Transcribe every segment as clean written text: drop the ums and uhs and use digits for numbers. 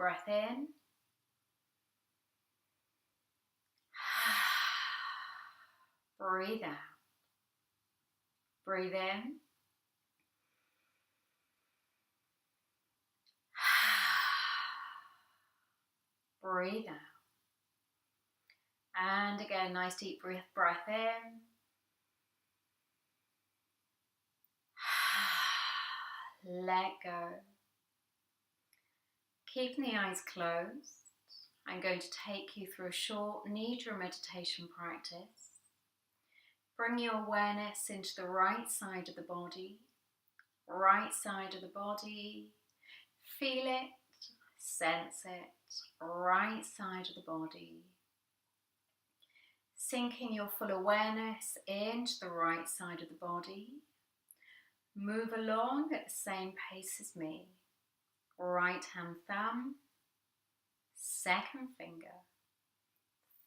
breath in. Breathe out. Breathe in. Breathe out. And again, nice deep breath in. Let go. Keeping the eyes closed, I'm going to take you through a short Nidra meditation practice. Bring your awareness into the right side of the body. Right side of the body. Feel it, sense it. Right side of the body. Sinking your full awareness into the right side of the body. Move along at the same pace as me. Right hand thumb, second finger,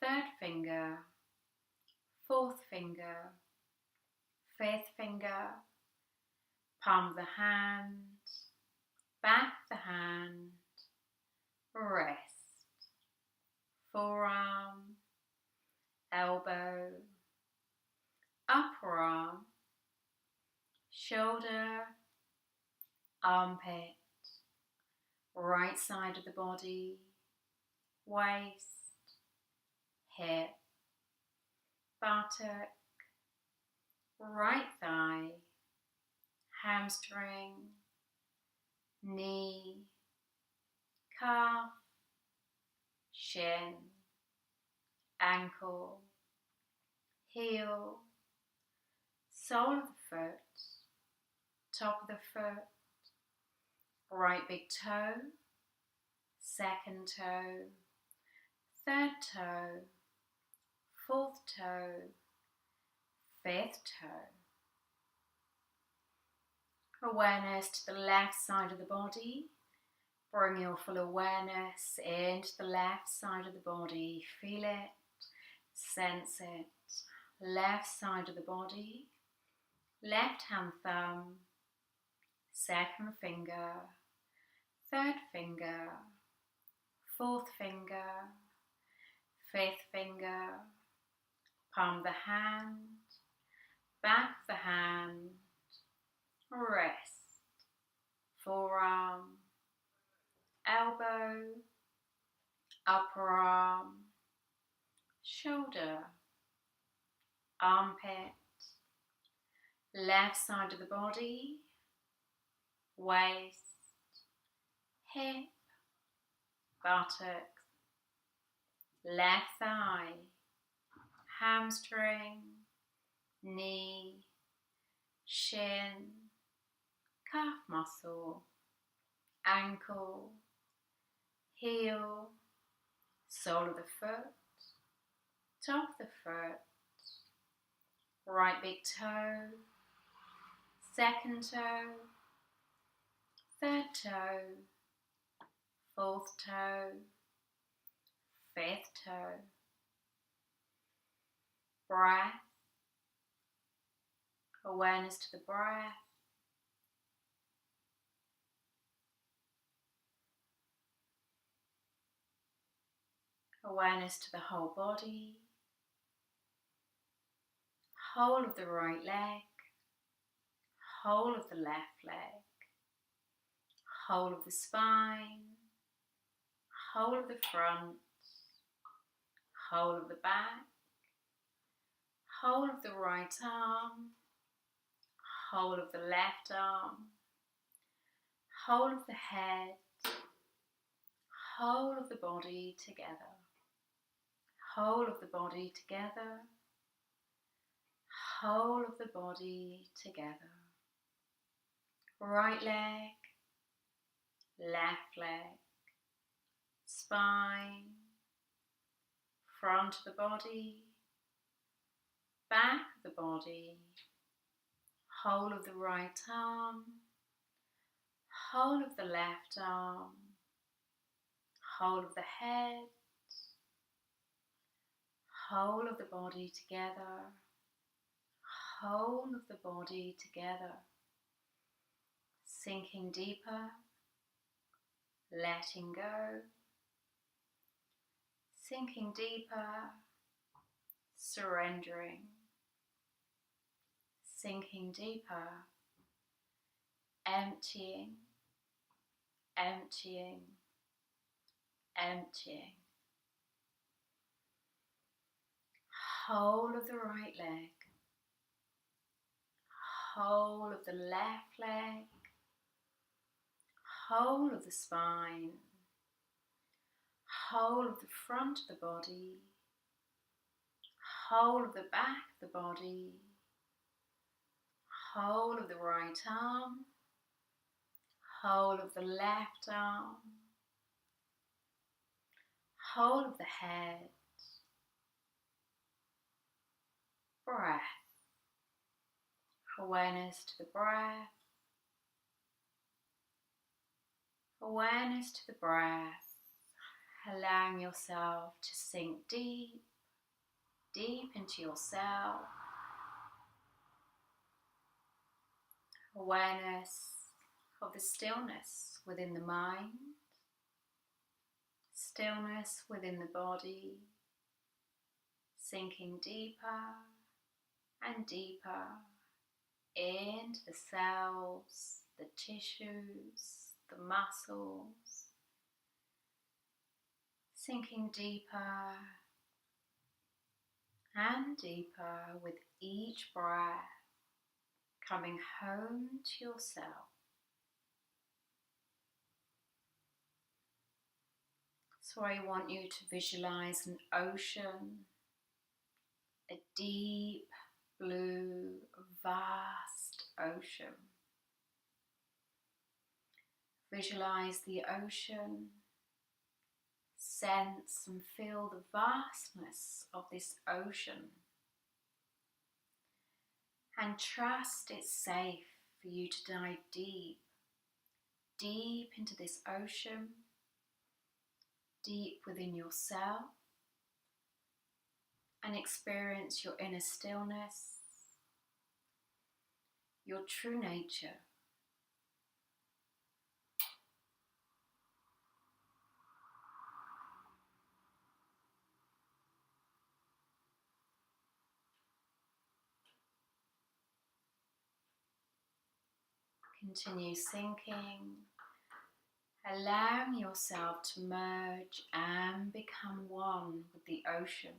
third finger, fourth finger, fifth finger, palm of the hand, back of the hand, wrist, forearm, elbow, upper arm, shoulder, armpit, right side of the body, waist, hip, buttock, right thigh, hamstring, knee, calf, shin, ankle, heel, sole of the foot, top of the foot, right big toe, second toe, third toe, fourth toe, fifth toe. Awareness to the left side of the body. Bring your full awareness into the left side of the body. Feel it, sense it. Left side of the body. Left hand thumb, second finger, third finger, fourth finger, fifth finger, palm of the hand, back of the hand, wrist, forearm, elbow, upper arm, shoulder, armpit, left side of the body, waist, hip, buttock, left thigh, hamstring, knee, shin, calf muscle, ankle, heel, sole of the foot, top of the foot, right big toe, second toe, third toe, fourth toe, fifth toe. Breath, awareness to the breath. Awareness to the whole body, whole of the right leg, whole of the left leg, whole of the spine, whole of the front, whole of the back, whole of the right arm, whole of the left arm, whole of the head, whole of the body together, whole of the body together, whole of the body together. Right leg, left leg, spine, front of the body, back of the body, whole of the right arm, whole of the left arm, whole of the head, whole of the body together, whole of the body together. Sinking deeper, letting go, sinking deeper, surrendering, sinking deeper, emptying, emptying, emptying. Whole of the right leg, whole of the left leg, whole of the spine, whole of the front of the body, whole of the back of the body, whole of the right arm, whole of the left arm, whole of the head, breath, awareness to the breath, awareness to the breath, allowing yourself to sink deep, deep into yourself, awareness of the stillness within the mind, stillness within the body, sinking deeper and deeper into the cells, the tissues, the muscles, sinking deeper and deeper with each breath, coming home to yourself. So I want you to visualize an ocean, a deep blue, vast ocean. Visualize the ocean, sense and feel the vastness of this ocean, and trust it's safe for you to dive deep, deep into this ocean, deep within yourself, and experience your inner stillness, your true nature. Continue sinking, allowing yourself to merge and become one with the ocean.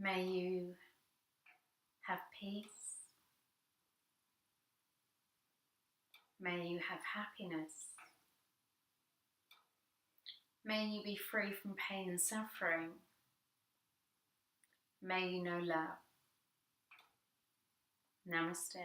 May you have peace. May you have happiness. May you be free from pain and suffering. May you know love. Namaste.